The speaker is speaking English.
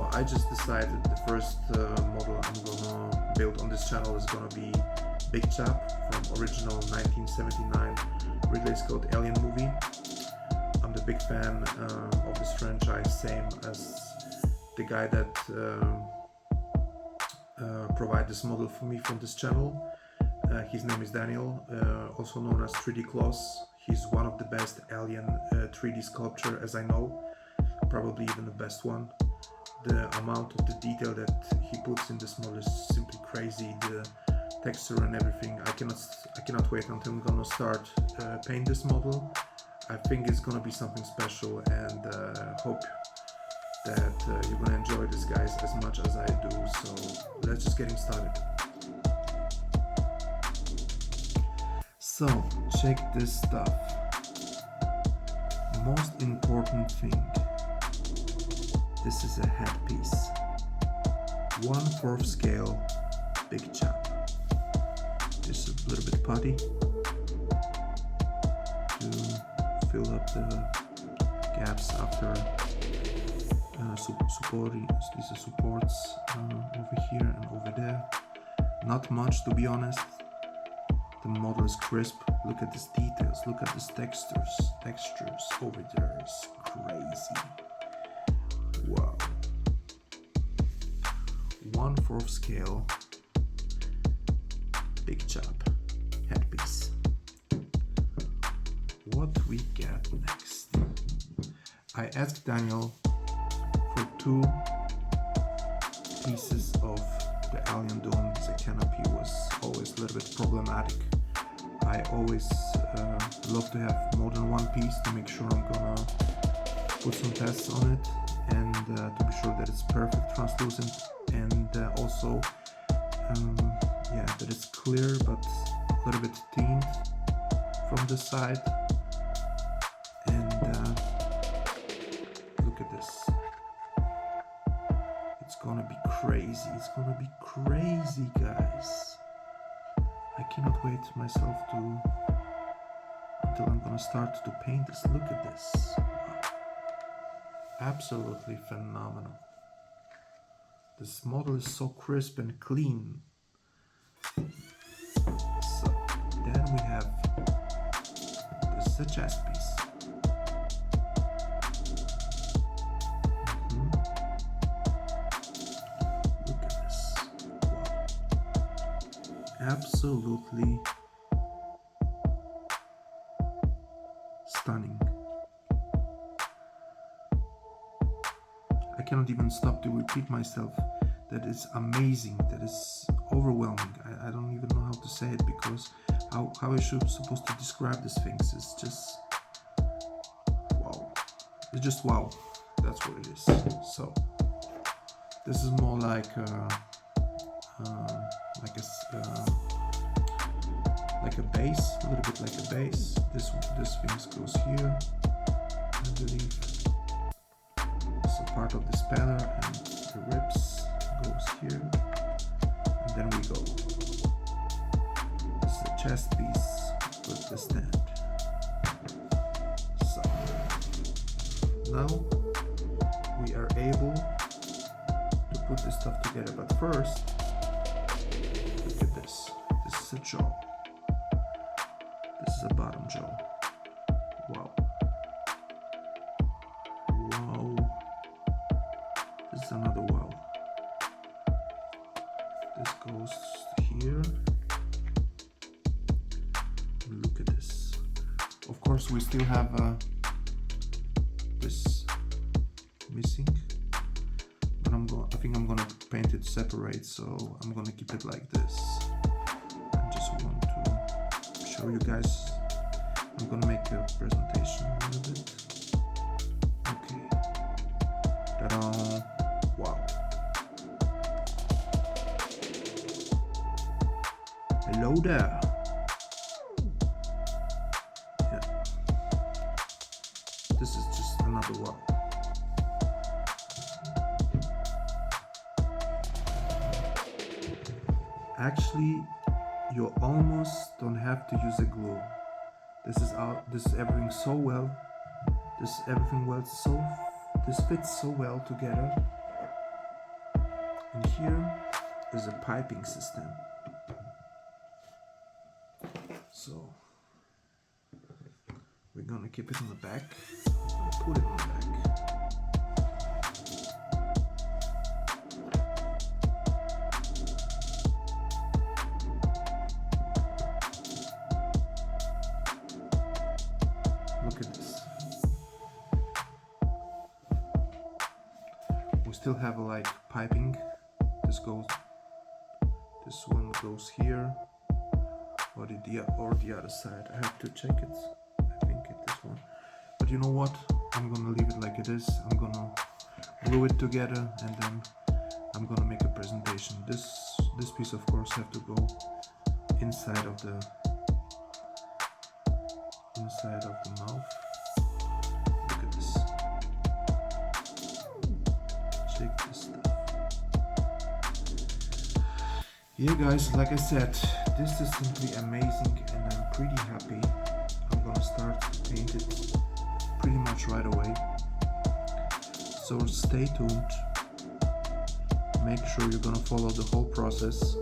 So I just decided the first model I'm gonna build on this channel is gonna be Big CHAP from original 1979 Ridley Scott Alien movie. I'm the big fan of this franchise, same as the guy that provided this model for me from this channel. His name is Daniel, also known as 3DKlos. He's one of the best alien 3D sculpture as I know, probably even the best one. The amount of the detail that he puts in this model is simply crazy. The texture and everything. I cannot wait until I'm gonna start paint this model. I think it's gonna be something special, and hope that you're gonna enjoy this, guys, as much as I do. So let's just get started. So check this stuff. Most important thing. This is a headpiece. 1/4 scale Big CHAP. Just a little bit putty to fill up the gaps after these supports over here and over there. Not much, to be honest. The model is crisp. Look at these details. Look at these textures over there. It's crazy. Wow. 1/4 scale Big CHAP headpiece. What we get next? I asked Daniel for 2 pieces of the alien dome. The canopy was always a little bit problematic. I always love to have more than 1 piece to make sure I'm gonna put some tests on it, and to be sure that it's perfect translucent, and also that it's clear but a little bit tinted from the side. And look at this. It's gonna be crazy. It's gonna be crazy, guys. I cannot wait myself until I'm gonna start to paint this. Look at this. Wow. Absolutely phenomenal. This model is so crisp and clean. So then we have this is a chest piece. Look at this. Wow. Absolutely stunning. I cannot even stop to repeat myself. That is amazing. That is overwhelming. I don't even know how to say it, because how I supposed to describe these things. It's just wow. It's just wow. That's what it is. So this is more like a base, a little bit like a base. This thing goes here, I believe. So part of the spanner and the ribs goes here, and then we go. This is a chest piece with the stand. So now we are able to put this stuff together, but first look at this. This is a jaw. This is a bottom jaw. Wow. Wow. This is another wow. This goes here. Look at this. Of course, we still have this missing, but I think I'm gonna paint it separate, so I'm gonna keep it like this. I just want to show you guys. I'm gonna make a presentation a little bit. Okay. Ta-da! Wow. Hello there. Yeah. This is just another wow. Actually, you almost don't have to use a glue. This is everything so well. This fits so well together. And here is a piping system. So we're gonna keep it on the back, put it on the back. Look at this. We still have like piping. This one goes here, or the other side. I have to check it. I think it's this one. But you know what? I'm gonna leave it like it is. I'm gonna glue it together, and then I'm gonna make a presentation. This piece, of course, have to go inside of the mouth. Look at this. Check this stuff. Yeah, guys, like I said, this is simply amazing, and I'm pretty happy. I'm gonna start to paint it pretty much right away. So stay tuned. Make sure you're gonna follow the whole process.